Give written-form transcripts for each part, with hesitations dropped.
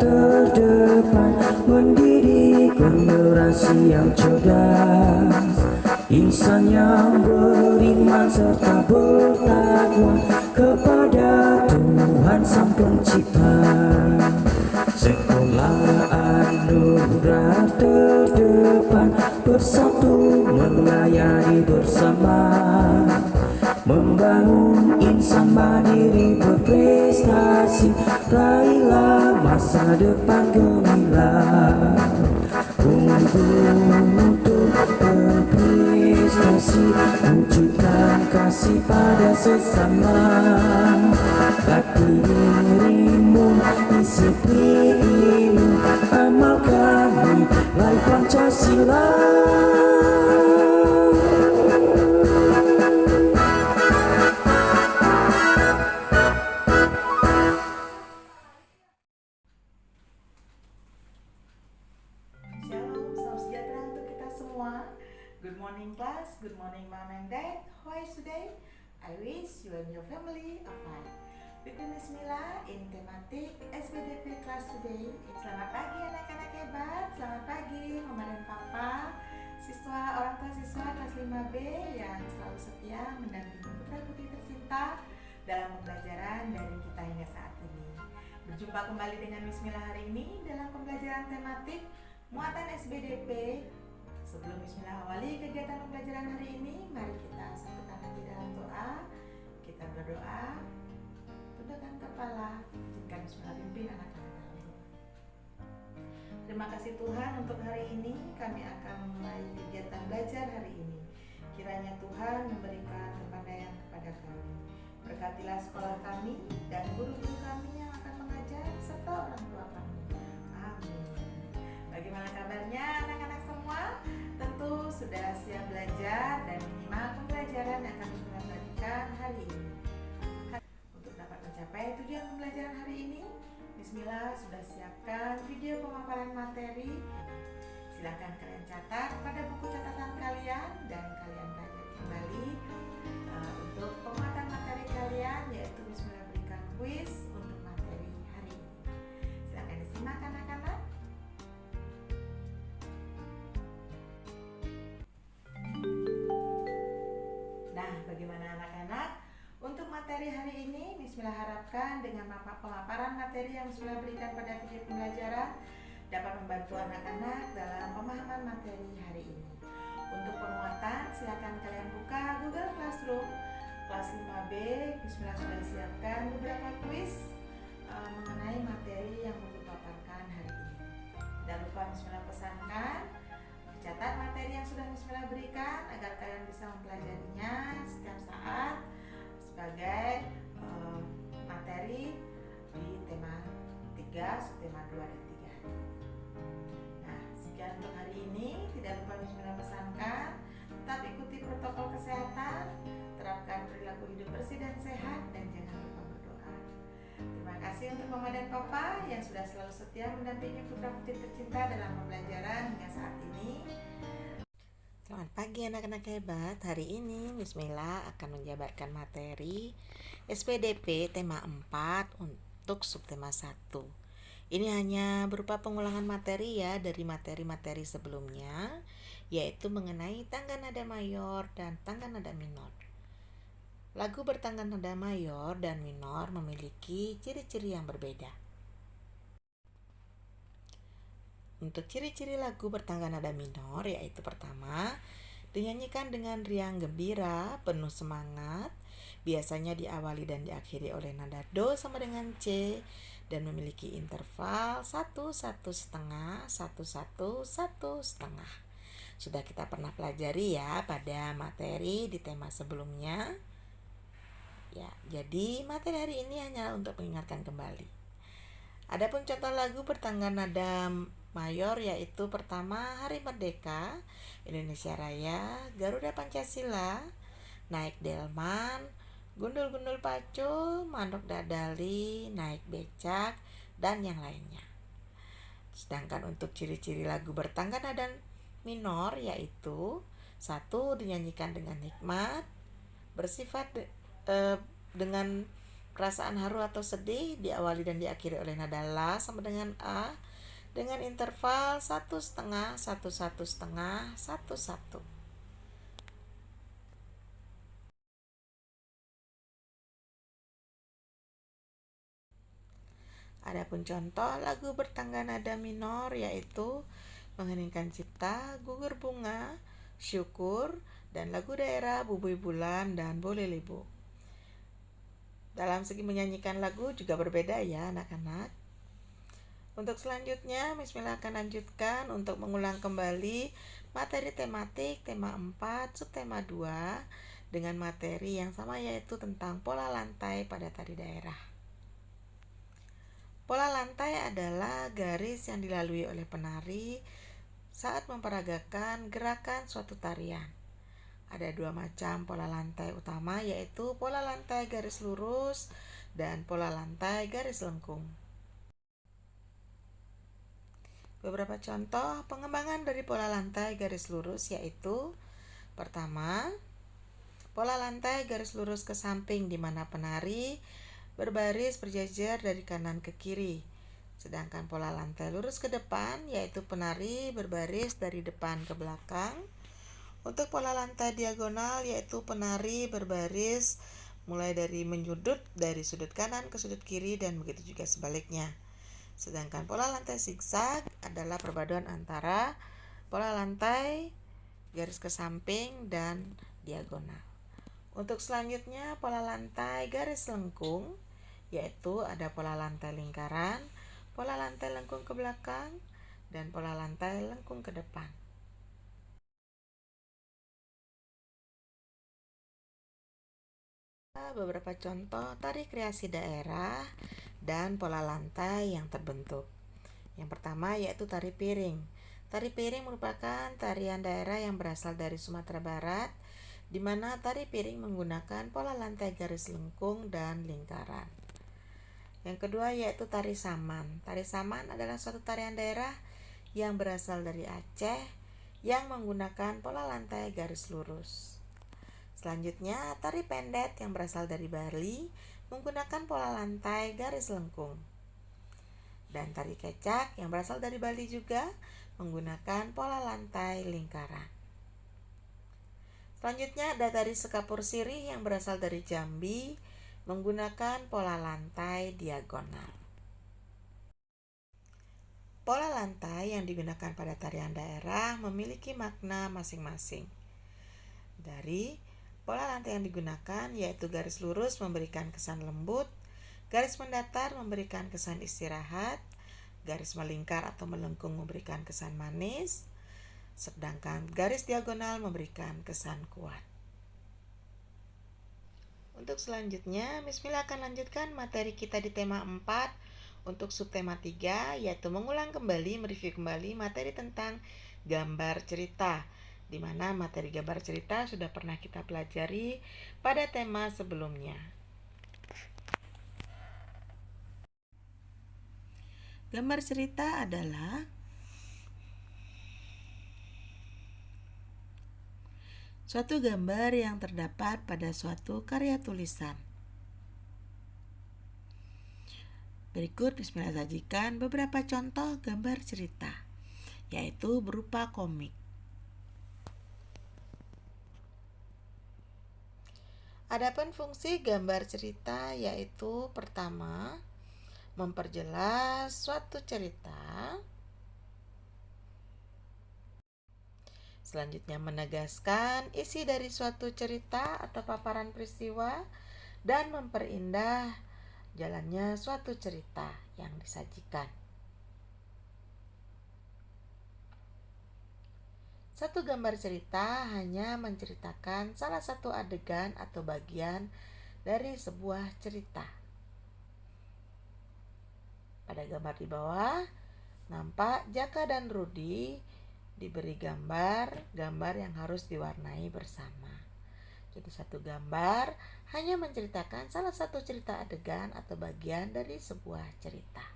terdepan, mendidik generasi yang cerdas, insan yang beriman serta bertakwa kepada Tuhan Sang Pencipta. Sekolah Anugerah terdepan, bersatu melayani bersama, membangun insan mandiri berprestasi, raihlah masa depan gemilang. Untuk berprestasi, wujudkan kasih pada sesama, latih dirimu, disiplin, amalkan nilai Pancasila. Good morning class, good morning mom and dad. How are you today? I wish you and your family are fine. With Bismillah in tematik SBDP class today. Selamat pagi anak-anak hebat, selamat pagi mama dan papa, siswa, orang tua siswa kelas 5B yang selalu setia mendampingi putra putri tercinta dalam pembelajaran dari kita hingga saat ini. Berjumpa kembali dengan Bismillah hari ini dalam pembelajaran tematik muatan SBDP. Sebelum Bismillah awali kegiatan pembelajaran hari ini, mari kita satukan hati dalam doa. Kita berdoa, tundukkan kepala, izinkan Bismillah pimpin anak-anak dalam doa. Terima kasih Tuhan untuk hari ini, kami akan memulai kegiatan belajar hari ini. Kiranya Tuhan memberikan kepandaian kepada kami. Berkatilah sekolah kami dan guru-guru kami yang akan mengajar serta orang tua kami. Amin. Bagaimana kabarnya anak-anak semua? Tentu sudah siap belajar dan menyimak pembelajaran yang akan kita berikan hari ini. Untuk dapat mencapai tujuan pembelajaran hari ini, Bismillah sudah siapkan video pemaparan materi. Silakan kalian catat pada buku catatan kalian dan kalian pelajari kembali untuk penguatan materi kalian, yaitu Bismillah berikan kuis untuk materi hari ini. Silakan disimak anak-anak. Bagaimana anak-anak? Untuk materi hari ini, Bismillah harapkan dengan pemaparan materi yang Bismillah berikan pada video pembelajaran dapat membantu anak-anak dalam pemahaman materi hari ini. Untuk penguatan, silakan kalian buka Google Classroom kelas 5B. Bismillah sudah siapkan beberapa kuis mengenai materi yang mau dipaparkan hari ini. Tidak lupa Bismillah pesankan, catat materi yang sudah Bismillah berikan agar kalian bisa mempelajarinya setiap saat sebagai materi di tema 3, subtema 2 dan 3 hari. Nah, sekian untuk hari ini. Tidak lupa Bismillah pesankan, tetap ikuti protokol kesehatan, terapkan perilaku hidup bersih dan sehat, dan jangan lupa berdoa. Terima kasih untuk mama dan papa yang sudah selalu setia mendampingi putra putri tercinta dalam pembelajaran hingga saat ini. Selamat pagi anak-anak hebat. Hari ini Bismillah akan menjabarkan materi SPDP tema 4 untuk subtema 1. Ini hanya berupa pengulangan materi ya dari materi-materi sebelumnya, yaitu mengenai tangga nada mayor dan tangga nada minor. Lagu bertangga nada mayor dan minor memiliki ciri-ciri yang berbeda. Untuk ciri-ciri lagu bertangga nada minor, yaitu pertama, dinyanyikan dengan riang gembira, penuh semangat, biasanya diawali dan diakhiri oleh nada do sama dengan C, dan memiliki interval 1, 1,5, 1, 1, 1,5. Sudah kita pernah pelajari ya pada materi di tema sebelumnya. Ya, jadi materi hari ini hanya untuk mengingatkan kembali. Adapun contoh lagu bertangga nada mayor yaitu pertama Hari Merdeka, Indonesia Raya, Garuda Pancasila, Naik Delman, Gundul-gundul pacul, Manuk dadali, Naik becak, dan yang lainnya. Sedangkan untuk ciri-ciri lagu bertangga nada minor yaitu 1. Dinyanyikan dengan hikmat, bersifat dengan Perasaan haru atau sedih diawali dan diakhiri oleh nada la sama dengan a dengan interval 1,5, 1,5, 1,1. Adapun contoh lagu bertangga nada minor yaitu Mengheningkan Cipta, Gugur Bunga, Syukur, dan lagu daerah Bubui Bulan dan Boleh Libu. Dalam segi menyanyikan lagu juga berbeda ya anak-anak. Untuk selanjutnya, Miss Mila akan lanjutkan untuk mengulang kembali materi tematik tema 4, subtema 2 dengan materi yang sama yaitu tentang pola lantai pada tari daerah. Pola lantai adalah garis yang dilalui oleh penari saat memperagakan gerakan suatu tarian. Ada dua macam pola lantai utama yaitu pola lantai garis lurus dan pola lantai garis lengkung. Beberapa contoh pengembangan dari pola lantai garis lurus yaitu pertama, pola lantai garis lurus ke samping di mana penari berbaris berjajar dari kanan ke kiri. Sedangkan pola lantai lurus ke depan yaitu penari berbaris dari depan ke belakang. Untuk pola lantai diagonal yaitu penari berbaris mulai dari menyudut dari sudut kanan ke sudut kiri dan begitu juga sebaliknya. Sedangkan pola lantai zigzag adalah perpaduan antara pola lantai garis ke samping dan diagonal. Untuk selanjutnya pola lantai garis lengkung yaitu ada pola lantai lingkaran, pola lantai lengkung ke belakang, dan pola lantai lengkung ke depan. Beberapa contoh tari kreasi daerah dan pola lantai yang terbentuk. Yang pertama yaitu tari piring. Tari piring merupakan tarian daerah yang berasal dari Sumatera Barat, di mana tari piring menggunakan pola lantai garis lengkung dan lingkaran. Yang kedua yaitu tari saman. Tari saman adalah suatu tarian daerah yang berasal dari Aceh yang menggunakan pola lantai garis lurus. Selanjutnya tari pendet yang berasal dari Bali menggunakan pola lantai garis lengkung. Dan tari kecak yang berasal dari Bali juga menggunakan pola lantai lingkaran. Selanjutnya ada tari sekapur sirih yang berasal dari Jambi menggunakan pola lantai diagonal. Pola lantai yang digunakan pada tarian daerah memiliki makna masing-masing. Dari pola lantai yang digunakan yaitu garis lurus memberikan kesan lembut, garis mendatar memberikan kesan istirahat, garis melingkar atau melengkung memberikan kesan manis, sedangkan garis diagonal memberikan kesan kuat. Untuk selanjutnya, Miss Mila akan lanjutkan materi kita di tema 4 untuk subtema 3, yaitu mengulang kembali, mereview kembali materi tentang gambar cerita, di mana materi gambar cerita sudah pernah kita pelajari pada tema sebelumnya. Gambar cerita adalah suatu gambar yang terdapat pada suatu karya tulisan. Berikut Bismillah sajikan beberapa contoh gambar cerita, yaitu berupa komik. Adapun fungsi gambar cerita yaitu pertama, memperjelas suatu cerita. Selanjutnya menegaskan isi dari suatu cerita atau paparan peristiwa dan memperindah jalannya suatu cerita yang disajikan. Satu gambar cerita hanya menceritakan salah satu adegan atau bagian dari sebuah cerita. Pada gambar di bawah, nampak Jaka dan Rudi diberi gambar yang harus diwarnai bersama. Jadi satu gambar hanya menceritakan salah satu cerita adegan atau bagian dari sebuah cerita.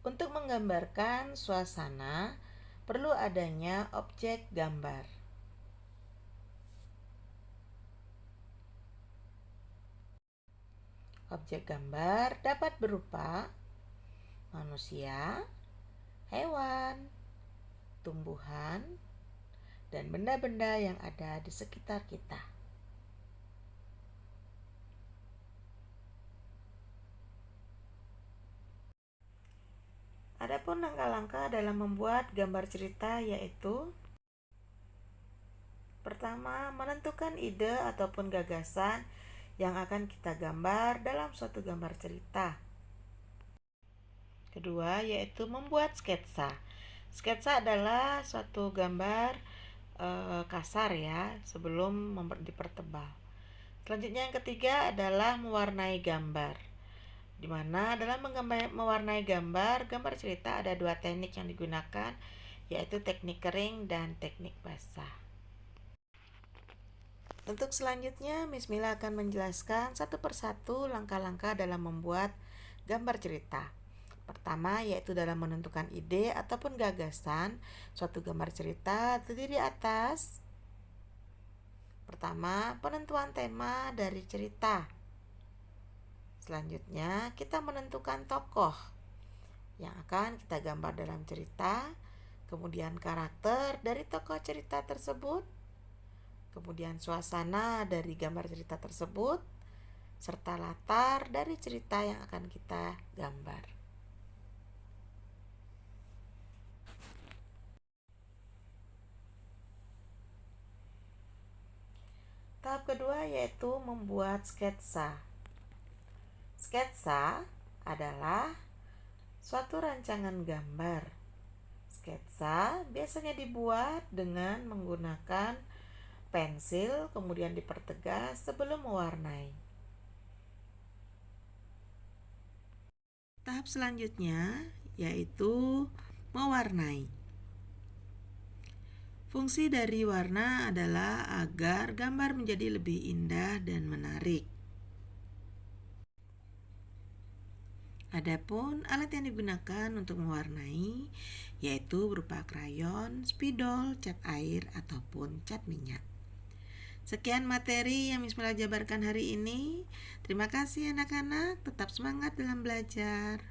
Untuk menggambarkan suasana, perlu adanya objek gambar. Objek gambar dapat berupa manusia, hewan, tumbuhan, dan benda-benda yang ada di sekitar kita. Adapun langkah-langkah dalam membuat gambar cerita yaitu: pertama, menentukan ide ataupun gagasan yang akan kita gambar dalam suatu gambar cerita. Kedua, yaitu membuat sketsa. Sketsa adalah suatu gambar kasar ya, sebelum dipertebal. Selanjutnya yang ketiga adalah mewarnai gambar, di mana dalam mewarnai gambar cerita ada dua teknik yang digunakan, yaitu teknik kering dan teknik basah. Untuk selanjutnya, Miss Mila akan menjelaskan satu persatu langkah-langkah dalam membuat gambar cerita. Pertama, yaitu dalam menentukan ide ataupun gagasan suatu gambar cerita terdiri atas: pertama, penentuan tema dari cerita. Selanjutnya, kita menentukan tokoh yang akan kita gambar dalam cerita, kemudian karakter dari tokoh cerita tersebut, kemudian suasana dari gambar cerita tersebut, serta latar dari cerita yang akan kita gambar. Tahap kedua yaitu membuat sketsa. Sketsa adalah suatu rancangan gambar. Sketsa biasanya dibuat dengan menggunakan pensil, kemudian dipertegas sebelum mewarnai. Tahap selanjutnya yaitu mewarnai. Fungsi dari warna adalah agar gambar menjadi lebih indah dan menarik. Adapun alat yang digunakan untuk mewarnai yaitu berupa krayon, spidol, cat air, ataupun cat minyak. Sekian materi yang Miss Mila jabarkan hari ini. Terima kasih anak-anak, tetap semangat dalam belajar.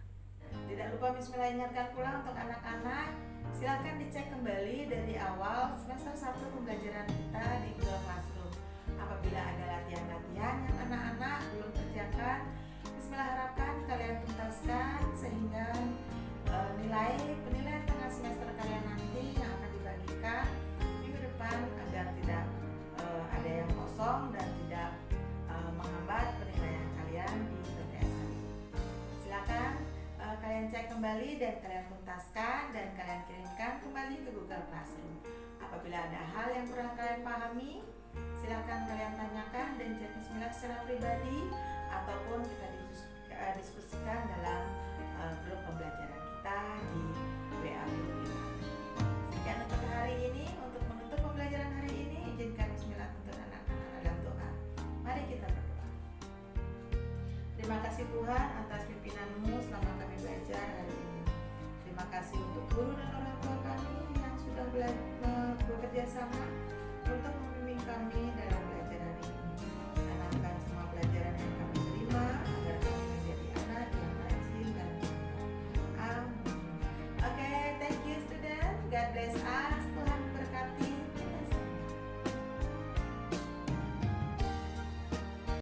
Tidak lupa Miss Mila ingatkan pula untuk anak-anak, silakan dicek kembali dari awal semester 1 pembelajaran kita di Google Classroom. Apabila ada latihan-latihan yang anak-anak belum kerjakan, Miss Mila harapkan kalian tuntaskan sehingga penilaian tengah semester kalian nanti yang akan dibagikan minggu depan agar tidak ada yang kosong dan tidak menghambat penilaian kalian di PTS hari. Silakan kalian cek kembali dan kalian tuntaskan dan kalian kirimkan kembali ke Google Classroom. Apabila ada hal yang kurang kalian pahami, silakan kalian tanyakan dan chat Miss Mila secara pribadi ataupun kita diskusikan